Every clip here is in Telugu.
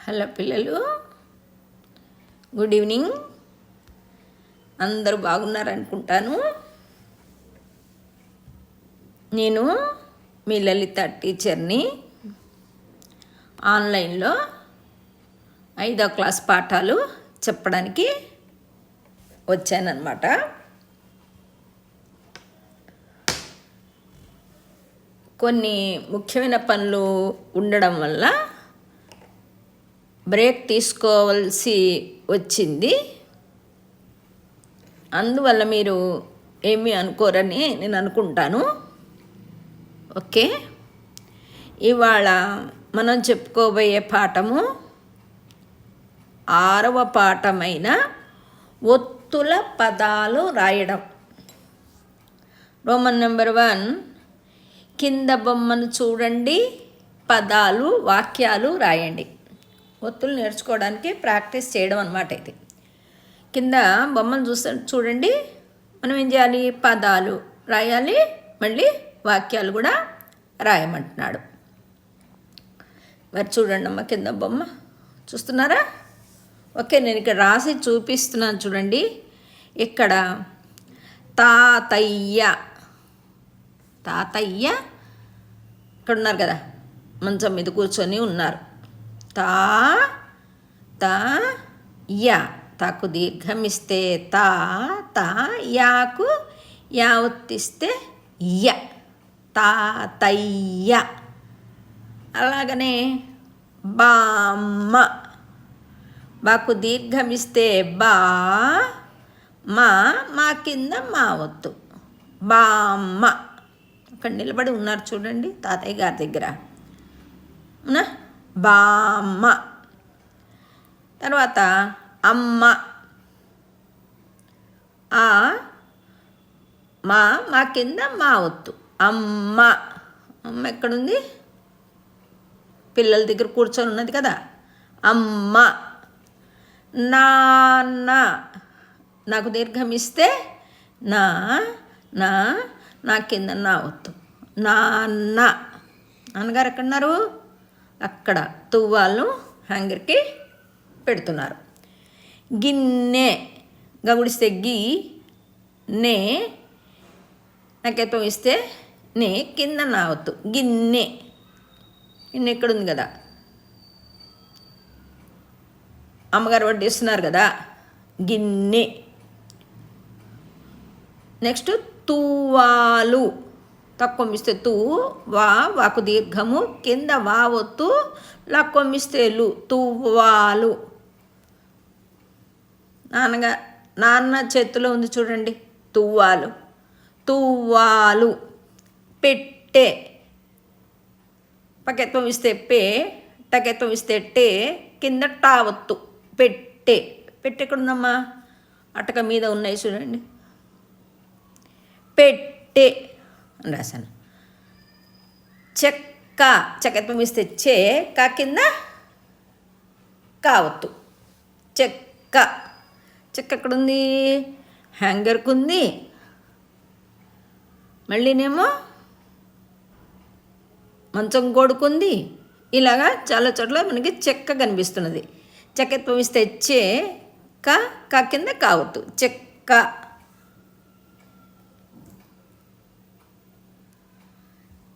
హలో పిల్లలు, గుడ్ ఈవినింగ్. అందరూ బాగున్నారనుకుంటాను. నేను మీ లలిత టీచర్ని. ఆన్లైన్లో 5వ క్లాస్ పాఠాలు చెప్పడానికి వచ్చానన్నమాట. కొన్ని ముఖ్యమైన పనులు ఉండడం వల్ల బ్రేక్ తీసుకోవాల్సి వచ్చింది. అందువల్ల మీరు ఏమీ అనుకోరని నేను అనుకుంటాను. ఓకే, ఇవాళ మనం చెప్పుకోబోయే పాఠము 6వ పాఠమైన ఒత్తుల పదాలు రాయడం. రోమన్ నెంబర్ 1, కింద బొమ్మను చూడండి, పదాలు వాక్యాలు రాయండి. ఒత్తులు నేర్చుకోవడానికి ప్రాక్టీస్ చేయడం అన్నమాట ఇది. కింద బొమ్మను చూడండి. మనం ఏం చేయాలి? పదాలు రాయాలి, మళ్ళీ వాక్యాలు కూడా రాయమంటున్నాడు. మరి చూడండి అమ్మ, కింద బొమ్మ చూస్తున్నారా? ఓకే, నేను ఇక్కడ రాసి చూపిస్తున్నాను చూడండి. ఇక్కడ తాతయ్య, తాతయ్య ఇక్కడ ఉన్నారు కదా, మంచం మీద కూర్చొని ఉన్నారు. య, తాకు దీర్ఘం ఇస్తే తా, యాకు యా ఒత్తిస్తే య, తాతయ్య. అలాగనే బామ్మ, బాకు దీర్ఘం ఇస్తే బా, మా కింద మా ఒత్తు, బామ్మ. అక్కడ నిలబడి ఉన్నారు చూడండి తాతయ్య గారి దగ్గర, అవునా? బామ్మ. తర్వాత అమ్మ, మా కింద మా ఒత్తు, అమ్మ. అమ్మ ఎక్కడుంది? పిల్లల దగ్గర కూర్చొని ఉన్నది కదా, అమ్మ. నాన్న, నాకు దీర్ఘం ఇస్తే నా, నా కింద నా ఒత్తు, నాన్న. నాన్నగారు ఎక్కడున్నారు? అక్కడ తువ్వాలను హ్యాంగర్కి పెడుతున్నారు. గిన్నె, గగుడిస్తే గి, నే, నాకెత్తం ఇస్తే నే, కింద నా ఒత్తు, గిన్నె. గిన్నె ఎక్కడుంది కదా, అమ్మగారు వడ్డిస్తున్నారు కదా, గిన్నె. నెక్స్ట్ తువ్వాలు, తక్కువమిస్తే తూ, వాకు దీర్ఘము, కింద వా ఒత్తు, లక్కువమిస్తే లు, తువ్వాలు. నాన్న చేతిలో ఉంది చూడండి తువ్వాలు, తువ్వాలు. పెట్టె, పకెత్వం ఇస్తే పే, టకెత్వం ఇస్తే టే, కింద టా ఒత్తు, పెట్టె. పెట్టె ఎక్కడుందమ్మా? అటక మీద ఉన్నాయి చూడండి, పెట్టె అని రాశాను. చెక్క, చకత్వం ఇస్తే చే, కా కింద కావత్తు, చెక్క. చెక్క ఎక్కడుంది? హ్యాంగర్కు ఉంది. మళ్ళీనేమో మంచం గోడుకుంది. ఇలాగా చాలా చోట్ల మనకి చెక్క కనిపిస్తున్నది. చకత్వం ఇస్తే చే, కా కింద కావత్తు, చెక్క.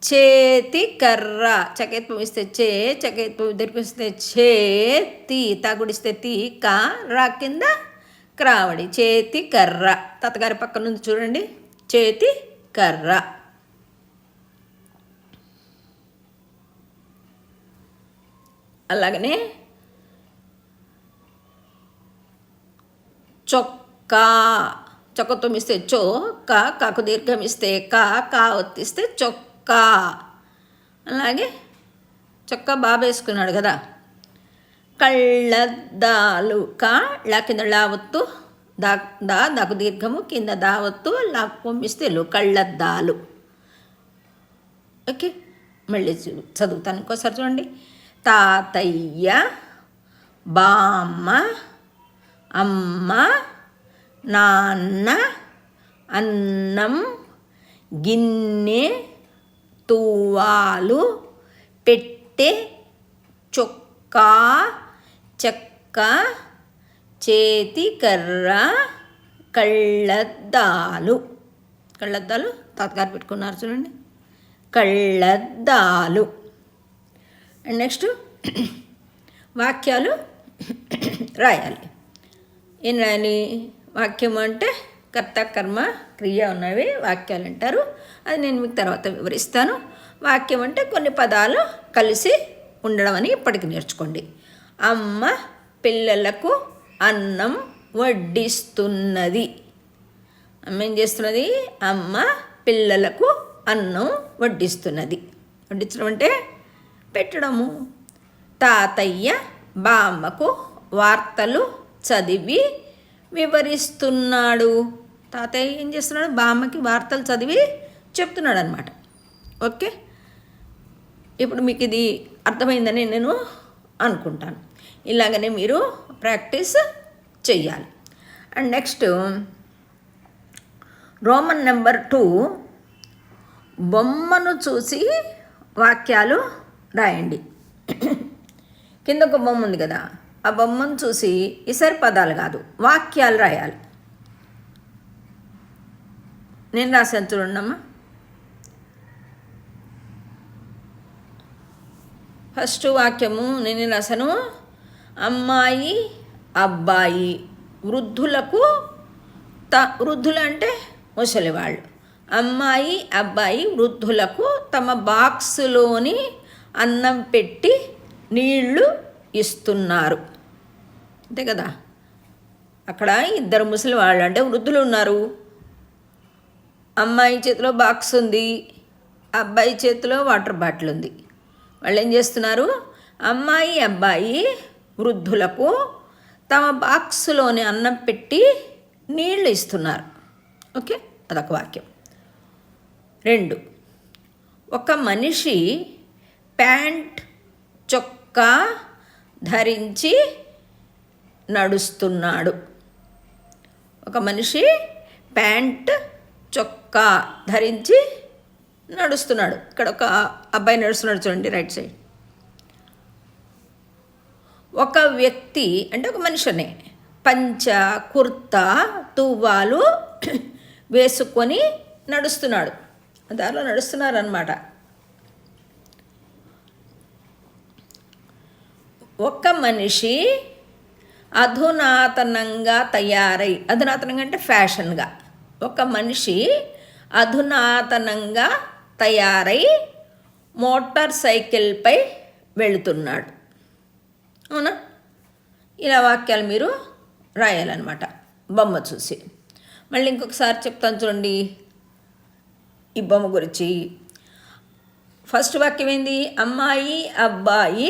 చేతి కర్ర, చకేత్వం ఇస్తే చే, చకేత్వం దగ్గరిస్తే చేతి, తాగుడిస్తే తీ, కా, రా కింద క్రావడి, చేతి కర్ర. తాతగారి పక్కన ఉంది చూడండి, చేతి కర్ర. అలాగనే చొక్కా, చొక్కత్వం ఇస్తే చో, కాకు దీర్ఘం ఇస్తే కా ఒత్తిస్తే చొక్కా. అలాగే చొక్కా బాగా వేసుకున్నాడు కదా. కళ్ళద్దాలు, లా కింద లా ఒత్తు, దాకు దీర్ఘము, కింద దా ఒత్తు, లాక్కొమ్మిస్తే లు, కళ్ళద్దాలు. ఓకే, మళ్ళీ చదువుతాను ఇంకోసారి చూడండి. తాతయ్య, బామ్మ, అమ్మ, నాన్న, అన్నం, గిన్నె, తువ్వాలు, పెట్టె, చొక్కా, చెక్క, చేతి కర్ర, కళ్ళద్దాలు. కళ్ళద్దాలు తాతగారు పెట్టుకున్నారు చూడండి, కళ్ళద్దాలు. అండ్ నెక్స్ట్ వాక్యాలు రాయాలి. ఏం రాయాలి? వాక్యం అంటే కర్త, కర్మ, క్రియ ఉన్నవి వాక్యాలు అంటారు. అది నేను మీకు తర్వాత వివరిస్తాను. వాక్యం అంటే కొన్ని పదాలు కలిసి ఉండడం అని ఇప్పటికి నేర్చుకోండి. అమ్మ పిల్లలకు అన్నం వడ్డిస్తున్నది. అమ్మ ఏం చేస్తున్నది? అమ్మ పిల్లలకు అన్నం వడ్డిస్తున్నది. వడ్డించడం అంటే పెట్టడము. తాతయ్య బామ్మకు వార్తలు చదివి వివరిస్తున్నాడు. తాతయ్య ఏం చేస్తున్నాడు? బామ్మకి వార్తలు చదివి చెప్తున్నాడు అనమాట. ఓకే, ఇప్పుడు మీకు ఇది అర్థమైందని నేను అనుకుంటాను. ఇలాగనే మీరు ప్రాక్టీస్ చెయ్యాలి. అండ్ నెక్స్ట్ రోమన్ నెంబర్ 2, బొమ్మను చూసి వాక్యాలు రాయండి. కింద ఒక బొమ్మ ఉంది కదా, ఆ బొమ్మను చూసి ఇసరి పదాలు కాదు వాక్యాలు రాయాలి. నేను రాశాను చూడండమ్మా. ఫస్ట్ వాక్యము నేను రాశాను, అమ్మాయి అబ్బాయి వృద్ధులకు వృద్ధులు అంటే ముసలివాళ్ళు. అమ్మాయి అబ్బాయి వృద్ధులకు తమ బాక్సులోని అన్నం పెట్టి నీళ్లు ఇస్తున్నారు. అంతే కదా. అక్కడ ఇద్దరు ముసలి వాళ్ళు అంటే వృద్ధులు ఉన్నారు. అమ్మాయి చేతిలో బాక్స్ ఉంది, అబ్బాయి చేతిలో వాటర్ బాటిల్ ఉంది. వాళ్ళు ఏం చేస్తున్నారు? అమ్మాయి అబ్బాయి వృద్ధులకు తమ బాక్సులోని అన్నం పెట్టి నీళ్లు ఇస్తున్నారు. ఓకే, అదొక వాక్యం. 2, ఒక మనిషి ప్యాంట్ చొక్కా ధరించి నడుస్తున్నాడు. ఒక మనిషి ప్యాంట్ చొక్కా ధరించి నడుస్తున్నాడు. ఇక్కడ ఒక అబ్బాయి నడుస్తున్నాడు చూడండి, రైట్ సైడ్. ఒక వ్యక్తి అంటే ఒక మనిషినే పంచ, కుర్తా, తువ్వాలు వేసుకొని నడుస్తున్నాడు. దారిలో నడుస్తున్నారు అన్నమాట. ఒక మనిషి అధునాతనంగా తయారై, అధునాతనంగా అంటే ఫ్యాషన్గా, ఒక మనిషి అధునాతనంగా తయారై మోటార్ సైకిల్పై వెళుతున్నాడు. అవునా? ఇలా వాక్యాలు మీరు రాయాలన్నమాట బొమ్మ చూసి. మళ్ళీ ఇంకొకసారి చెప్తాను చూడండి ఈ బొమ్మ గురించి. ఫస్ట్ వాక్యం ఏంది? అమ్మాయి అబ్బాయి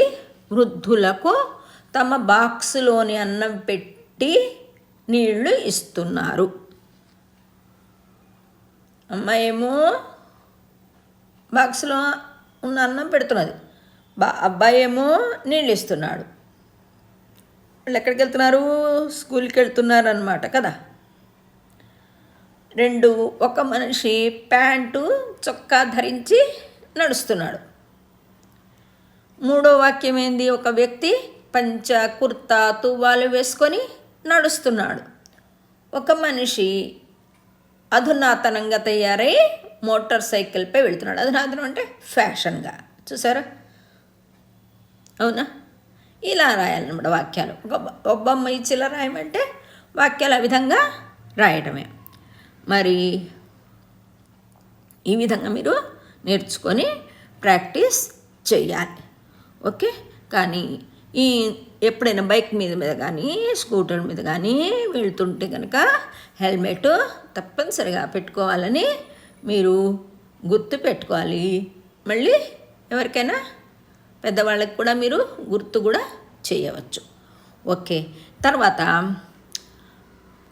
వృద్ధులకు తమ బాక్సులోని అన్నం పెట్టి నీళ్లు ఇస్తున్నారు. అమ్మాయి ఏమో బాక్స్లో ఉన్న అన్నం పెడుతున్నది, అబ్బాయి ఏమో నీళ్ళు ఇస్తున్నాడు. వాళ్ళు ఎక్కడికి వెళ్తున్నారు? స్కూల్కి వెళ్తున్నారు అన్నమాట కదా. 2, ఒక మనిషి ప్యాంటు చొక్కా ధరించి నడుస్తున్నాడు. 3వ వాక్యం ఏంది? ఒక వ్యక్తి పంచ, కుర్తా, తువ్వాలు వేసుకొని నడుస్తున్నాడు. ఒక మనిషి అధునాతనంగా తయారై మోటార్ సైకిల్పై వెళుతున్నాడు. అధునాతనం అంటే ఫ్యాషన్గా. చూసారా? అవునా? ఇలా రాయాలన్నమాట వాక్యాలు. ఒక బొమ్మ ఇచ్చి ఇలా రాయమంటే వాక్యాలు ఆ విధంగా రాయటమే. మరి ఈ విధంగా మీరు నేర్చుకొని ప్రాక్టీస్ చేయాలి. ఓకే, కానీ ఎప్పుడైనా బైక్ మీద కానీ స్కూటర్ మీద కానీ వెళ్తుంటే కనుక హెల్మెట్ తప్పనిసరిగా పెట్టుకోవాలని మీరు గుర్తు పెట్టుకోవాలి. మళ్ళీ ఎవరికైనా పెద్దవాళ్ళకి కూడా మీరు గుర్తు కూడా చేయవచ్చు. ఓకే, తర్వాత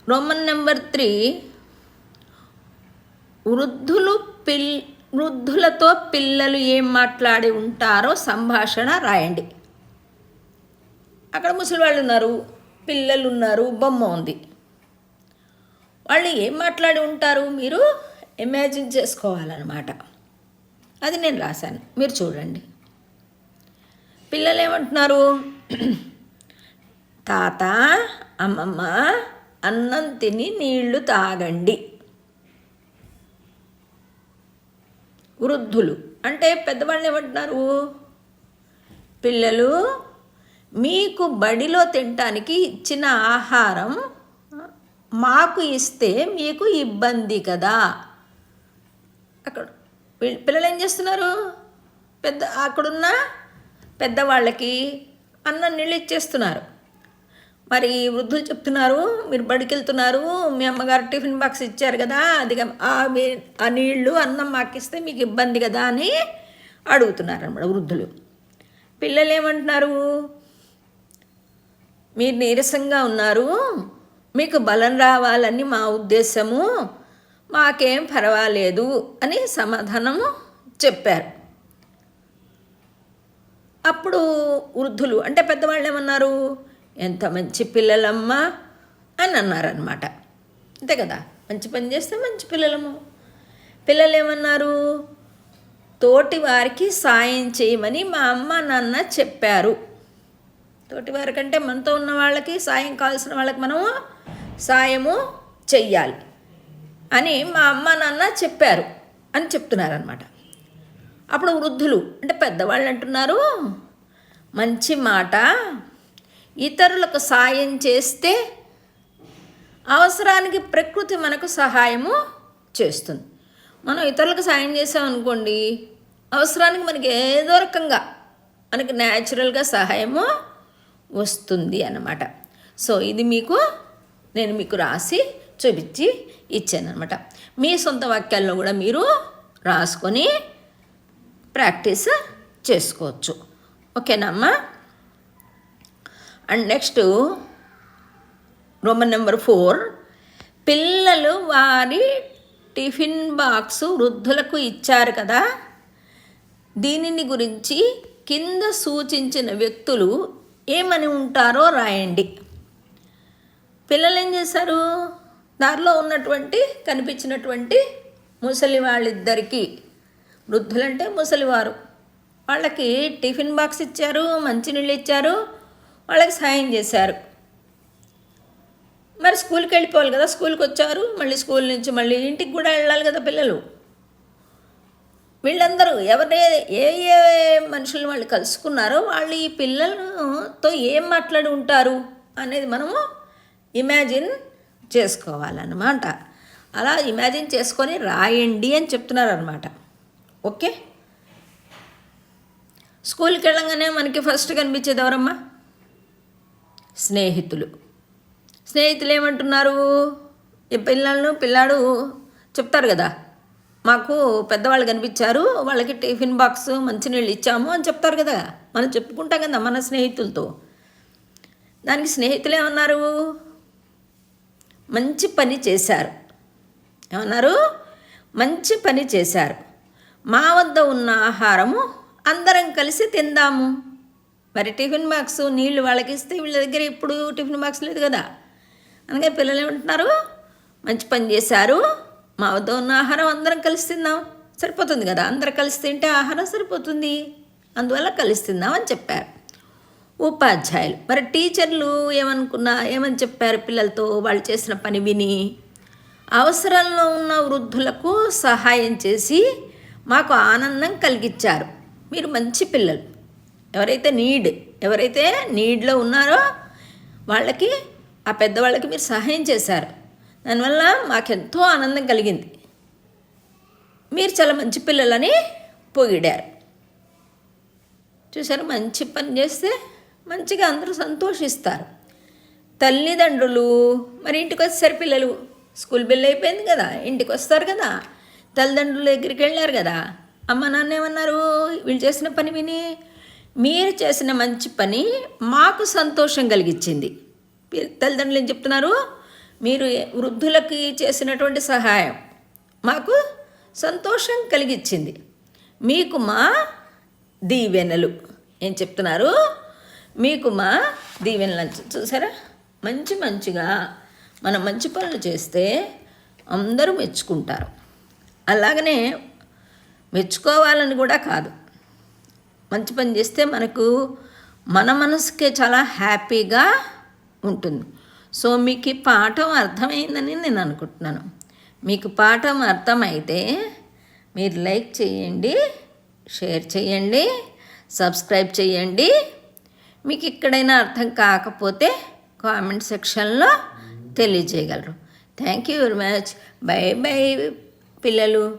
రోమన్ నెంబర్ 3, వృద్ధులతో పిల్లలు ఏం మాట్లాడి ఉంటారో సంభాషణ రాయండి. అక్కడ ముసలి వాళ్ళు ఉన్నారు, పిల్లలు ఉన్నారు, బొమ్మ ఉంది. వాళ్ళు ఏం మాట్లాడి ఉంటారు మీరు ఇమాజిన్ చేసుకోవాలన్నమాట. అది నేను రాశాను, మీరు చూడండి. పిల్లలు ఏమంటున్నారు? తాత అమ్మమ్మ అన్నం తిని నీళ్లు తాగండి. వృద్ధులు అంటే పెద్దవాళ్ళు ఏమంటున్నారు, పిల్లలు మీకు బడిలో తినటానికి ఇచ్చిన ఆహారం మాకు ఇస్తే మీకు ఇబ్బంది కదా. అక్కడ పిల్లలు ఏం చేస్తున్నారు, అక్కడున్న పెద్దవాళ్ళకి అన్నం నీళ్ళు ఇచ్చేస్తున్నారు. మరి వృద్ధులు చెప్తున్నారు, మీరు బడికి వెళ్తున్నారు, మీ అమ్మగారు టిఫిన్ బాక్స్ ఇచ్చారు కదా, అది ఆ నీళ్ళు అన్నం మాకిస్తే మీకు ఇబ్బంది కదా అని అడుగుతున్నారు అన్నమాట వృద్ధులు. పిల్లలు ఏమంటున్నారు, మీరు నీరసంగా ఉన్నారు, మీకు బలం రావాలని మా ఉద్దేశము, మాకేం పర్వాలేదు అని సమాధానము చెప్పారు. అప్పుడు వృద్ధులు అంటే పెద్దవాళ్ళు ఏమన్నారు, ఎంత మంచి పిల్లలమ్మా అని అన్నారనమాట. అంతే కదా, మంచి పని చేస్తే మంచి పిల్లలము. పిల్లలు ఏమన్నారు, తోటి వారికి సాయం చేయమని మా అమ్మ నాన్న చెప్పారు. తోటి వారికంటే మనతో ఉన్న వాళ్ళకి సాయం కావాల్సిన వాళ్ళకి మనము సాయము చెయ్యాలి అని మా అమ్మ నాన్న చెప్పారు అని చెప్తున్నారనమాట. అప్పుడు వృద్ధులు అంటే పెద్దవాళ్ళు అంటున్నారు, మంచి మాట, ఇతరులకు సాయం చేస్తే అవసరానికి ప్రకృతి మనకు సహాయము చేస్తుంది. మనం ఇతరులకు సాయం చేసామనుకోండి, అవసరానికి మనకి ఏదో రకంగా మనకి న్యాచురల్గా సహాయము వస్తుంది అన్నమాట. సో ఇది నేను మీకు రాసి చూపించి ఇచ్చాను అనమాట. మీ సొంత వాక్యాల్లో కూడా మీరు రాసుకొని ప్రాక్టీస్ చేసుకోవచ్చు. ఓకేనా అమ్మా? అండ్ నెక్స్ట్ రోమన్ నెంబర్ 4, పిల్లలు వారి టిఫిన్ బాక్సు వృద్ధులకు ఇచ్చారు కదా, దీనిని గురించి కింద సూచించిన వ్యక్తులు ఏమని ఉంటారో రాయండి. పిల్లలు ఏం చేశారు, దారిలో కనిపించినటువంటి ముసలి వాళ్ళిద్దరికీ, వృద్ధులంటే ముసలివారు, వాళ్ళకి టిఫిన్ బాక్స్ ఇచ్చారు, మంచినీళ్ళు ఇచ్చారు, వాళ్ళకి సాయం చేశారు. మరి స్కూల్కి వెళ్ళిపోవాలి కదా, స్కూల్కి వచ్చారు, మళ్ళీ స్కూల్ నుంచి మళ్ళీ ఇంటికి కూడా వెళ్ళాలి కదా పిల్లలు. వీళ్ళందరూ ఏ ఏ మనుషులు వాళ్ళు కలుసుకున్నారో వాళ్ళు ఈ పిల్లలతో ఏం మాట్లాడి ఉంటారు అనేది మనము ఇమాజిన్ చేసుకోవాలన్నమాట. అలా ఇమాజిన్ చేసుకొని రాయండి అని చెప్తున్నారు అనమాట. ఓకే, స్కూల్కి వెళ్ళంగానే మనకి ఫస్ట్ కనిపించేది ఎవరమ్మా, స్నేహితులు ఏమంటున్నారు, ఈ పిల్లాడు చెప్తారు కదా, మాకు పెద్దవాళ్ళు కనిపించారు, వాళ్ళకి టిఫిన్ బాక్స్ మంచినీళ్ళు ఇచ్చాము అని చెప్తారు కదా, మనం చెప్పుకుంటాం కదా మన స్నేహితులతో. దానికి స్నేహితులు ఏమన్నారు, మంచి పని చేశారు. ఏమన్నారు, మంచి పని చేశారు, మా వద్ద ఉన్న ఆహారము అందరం కలిసి తిందాము. మరి టిఫిన్ బాక్స్ నీళ్ళు వాళ్ళకి ఇస్తే వీళ్ళ దగ్గర ఇప్పుడు టిఫిన్ బాక్స్ లేదు కదా, అందుకే పిల్లలు ఏమంటున్నారు, మంచి పని చేశారు, మా వద్ద ఉన్న ఆహారం అందరం కలిసి తిందాం, సరిపోతుంది కదా, అందరం కలిసి తింటే ఆహారం సరిపోతుంది, అందువల్ల కలిసి తిందాం అని చెప్పారు. ఉపాధ్యాయులు మరి టీచర్లు ఏమని చెప్పారు పిల్లలతో, వాళ్ళు చేసిన పని విని అవసరంలో ఉన్న వృద్ధులకు సహాయం చేసి మాకు ఆనందం కలిగించారు. మీరు మంచి పిల్లలు, ఎవరైతే నీడ్లో ఉన్నారో వాళ్ళకి, ఆ పెద్దవాళ్ళకి మీరు సహాయం చేశారు, దానివల్ల మాకెంతో ఆనందం కలిగింది, మీరు చాలా మంచి పిల్లలని పొగిడారు. చూసారు, మంచి పని చేస్తే మంచిగా అందరూ సంతోషిస్తారు. తల్లిదండ్రులు మరి ఇంటికి వచ్చేసరి పిల్లలు స్కూల్ బెల్ అయిపోయింది కదా, ఇంటికి వస్తారు కదా, తల్లిదండ్రుల దగ్గరికి వెళ్ళారు కదా, అమ్మ నాన్న ఏమన్నారు, వీళ్ళు చేసిన పని విని, మీరు చేసిన మంచి పని మాకు సంతోషం కలిగించింది. తల్లిదండ్రులు ఏం చెప్తున్నారు, మీరు వృద్ధులకి చేసినటువంటి సహాయం మాకు సంతోషం కలిగించింది, మీకు మా దీవెనలు. ఏం చెప్తున్నారు, మీకు మా దీవెనలు. చూసారా, మంచిగా మనం మంచి పనులు చేస్తే అందరూ మెచ్చుకుంటారు. అలాగనే మెచ్చుకోవాలని కూడా కాదు, మంచి పని చేస్తే మన మనసుకే చాలా హ్యాపీగా ఉంటుంది. సో మీకు ఈ పాఠం అర్థమైందని నేను అనుకుంటున్నాను. మీకు పాఠం అర్థమైతే మీరు లైక్ చేయండి, షేర్ చేయండి, సబ్స్క్రైబ్ చేయండి. మీకు ఎక్కడైనా అర్థం కాకపోతే కామెంట్ సెక్షన్లో తెలియజేయగలరు. Thank you very much. Bye bye పిల్లలు.